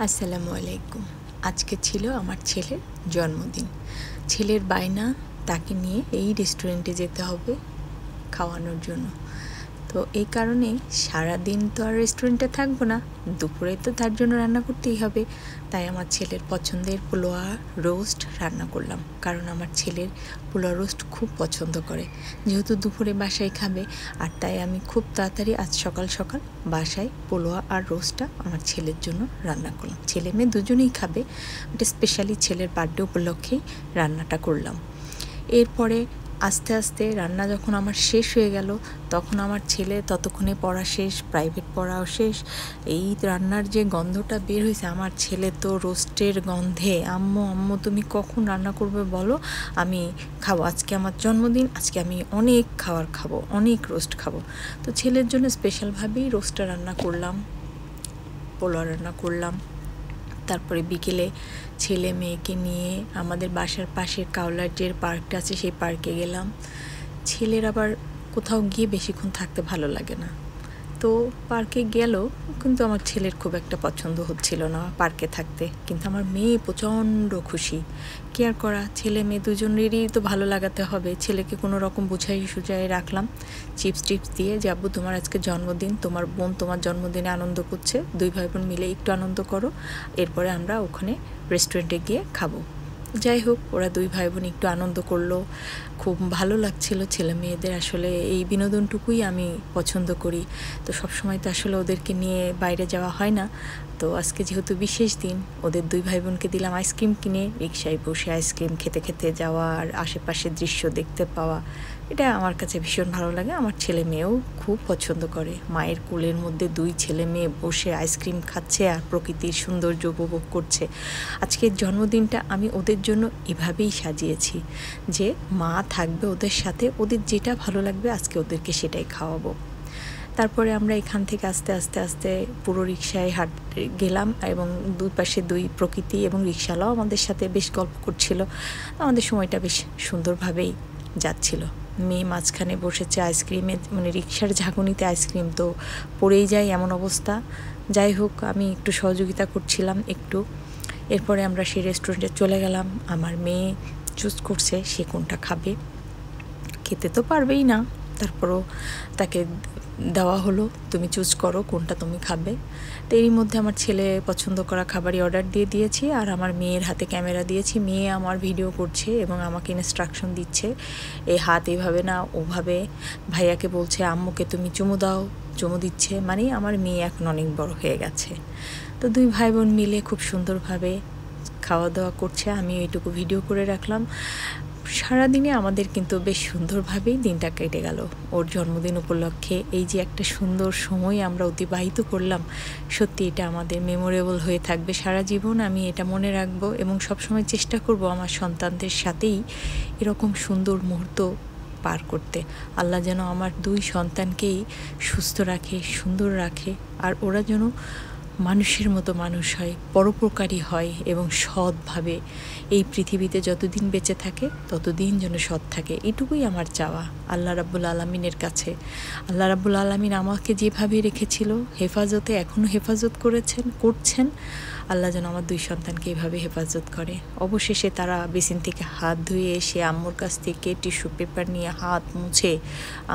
আসসালামু আলাইকুম। আজকে ছিল আমার ছেলের জন্মদিন। ছেলের বায়না তাকে নিয়ে এই রেস্টুরেন্টে যেতে হবে খাওয়ানোর জন্য। তো এই কারণে সারাদিন তো আর রেস্টুরেন্টে থাকবো না, দুপুরে তো তার জন্য রান্না করতেই হবে। তাই আমার ছেলের পছন্দের পোলোয়া রোস্ট রান্না করলাম, কারণ আমার ছেলের পোলোয়া রোস্ট খুব পছন্দ করে। যেহেতু দুপুরে বাসায় খাবে, আর তাই আমি খুব তাড়াতাড়ি আজ সকাল সকাল বাসায় পোলোয়া আর রোস্টটা আমার ছেলের জন্য রান্না করলাম। ছেলে মেয়ে দুজনেই খাবে, বাট স্পেশালি ছেলের বার্থডে উপলক্ষেই রান্নাটা করলাম। এরপরে আস্তে আস্তে রান্না যখন আমার শেষ হয়ে গেল, তখন আমার ছেলে ততক্ষণে পড়া শেষ, প্রাইভেট পড়াও শেষ। এই রান্নার যে গন্ধটা বের হয়েছে, আমার ছেলে তো রোস্টের গন্ধে আম্মু আম্মু তুমি কখন রান্না করবে বলো, আমি খাবো, আজকে আমার জন্মদিন, আজকে আমি অনেক খাবার খাবো, অনেক রোস্ট খাবো। তো ছেলের জন্য স্পেশালভাবেই রোস্টটা রান্না করলাম, পোলাও রান্না করলাম। তারপরে বিকেলে ছেলে মেয়েকে নিয়ে আমাদের বাসার পাশের কাওলার যে পার্কটা আছে সেই পার্কে গেলাম। ছেলের আবার কোথাও গিয়ে বেশিক্ষণ থাকতে ভালো লাগে না, তো পার্কে গেল, কিন্তু আমার ছেলের খুব একটা পছন্দ হচ্ছিল না পার্কে থাকতে। কিন্তু আমার মেয়ে প্রচণ্ড খুশি। কেয়ার করা, ছেলে মেয়ে দুজনেরই তো ভালো লাগাতে হবে। ছেলেকে কোনো রকম বুঝাই সুঝাই রাখলাম, চিপস টিপস দিয়ে যে আব্বু তোমার আজকে জন্মদিন, তোমার বোন তোমার জন্মদিনে আনন্দ করছে, দুই ভাই বোন মিলে একটু আনন্দ করো, এরপরে আমরা ওখানে রেস্টুরেন্টে গিয়ে খাবো। যাই হোক, ওরা দুই ভাই বোন একটু আনন্দ করলো, খুব ভালো লাগছিল। ছেলে মেয়েদের আসলে এই বিনোদনটুকুই আমি পছন্দ করি। তো সবসময় তো আসলে ওদেরকে নিয়ে বাইরে যাওয়া হয় না। তো আজকে যেহেতু বিশেষ দিন, ওদের দুই ভাই বোনকে দিলাম আইসক্রিম কিনে, রিকশায় বসে আইসক্রিম খেতে খেতে যাওয়া আর আশেপাশের দৃশ্য দেখতে পাওয়া, এটা আমার কাছে ভীষণ ভালো লাগে। আমার ছেলে মেয়েও খুব পছন্দ করে। মায়ের কোলের মধ্যে দুই ছেলে মেয়ে বসে আইসক্রিম খাচ্ছে আর প্রকৃতির সৌন্দর্য উপভোগ করছে। আজকের জন্মদিনটা আমি ওদের জন্য এভাবেই সাজিয়েছি যে মা থাকবে ওদের সাথে, ওদের যেটা ভালো লাগবে আজকে ওদেরকে সেটাই খাওয়াবো। তারপরে আমরা এখান থেকে আস্তে আস্তে আস্তে পুরো রিকশায় গেলাম, এবং দুই পাশে দুই প্রকৃতি এবং রিকশালাও আমাদের সাথে বেশ গল্প করছিল। আমাদের সময়টা বেশ সুন্দরভাবেই যাচ্ছিল। মেয়ে মাঝখানে বসেছে আইসক্রিমে, মানে রিকশার ঝাঁকুনিতে আইসক্রিম তো পড়েই যায় এমন অবস্থা। যাই হোক, আমি একটু সহযোগিতা করছিলাম একটু। এরপরে আমরা সেই রেস্টুরেন্টে চলে গেলাম। আমার মেয়ে চুজ করছে সে কোনটা খাবে, খেতে তো পারবেই না, তারপরও তাকে দেওয়া হলো তুমি চুজ করো কোনটা তুমি খাবে। তো এরই মধ্যে আমার ছেলে পছন্দ করা খাবারই অর্ডার দিয়ে দিয়েছি, আর আমার মেয়ের হাতে ক্যামেরা দিয়েছি। মেয়ে আমার ভিডিও করছে এবং আমাকে ইনস্ট্রাকশন দিচ্ছে, এই হাত এইভাবে না ওভাবে। ভাইয়াকে বলছে আম্মুকে তুমি চুমু দাও, চুমু দিচ্ছে, মানে আমার মেয়ে এখন অনেক বড় হয়ে গেছে। তো দুই ভাই বোন মিলে খুব সুন্দরভাবে খাওয়া দাওয়া করছে, আমি এইটুকু ভিডিও করে রাখলাম। সারাদিনে আমাদের কিন্তু বেশ সুন্দরভাবেই দিনটা কেটে গেল। ওর জন্মদিন উপলক্ষে এই যে একটা সুন্দর সময় আমরা অতিবাহিত করলাম, সত্যি এটা আমাদের মেমোরেবল হয়ে থাকবে সারা জীবন। আমি এটা মনে রাখবো এবং সবসময় চেষ্টা করব আমার সন্তানদের সাথেই এরকম সুন্দর মুহূর্ত পার করতে। আল্লাহ যেন আমার দুই সন্তানকেই সুস্থ রাখে, সুন্দর রাখে, আর ওরা যেন মানুষের মতো মানুষ হয়, পরোপকারী হয় এবং সৎভাবে এই পৃথিবীতে যতদিন বেঁচে থাকে ততদিন যেন সৎ থাকে, এটুকুই আমার চাওয়া আল্লাহ রাব্বুল আলামিনের কাছে। আল্লাহ রাব্বুল আলামিন আমাকে যেভাবে রেখেছিল হেফাজতে, এখনও হেফাজত করছেন। আল্লাহ যেন আমার দুই সন্তানকে এভাবে হেফাজত করে। অবশেষে তারা বেসিন থেকে হাত ধুয়ে এসে আম্মুর কাছ থেকে টিস্যু পেপার নিয়ে হাত মুছে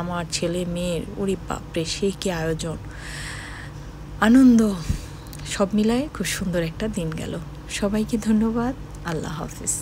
আমার ছেলে মেয়ের, ওরে বাপরে সে কি আয়োজন, আনন্দ, সব মিলায়ে খুব সুন্দর একটা দিন গেল। সবাইকে ধন্যবাদ। আল্লাহ হাফিজ।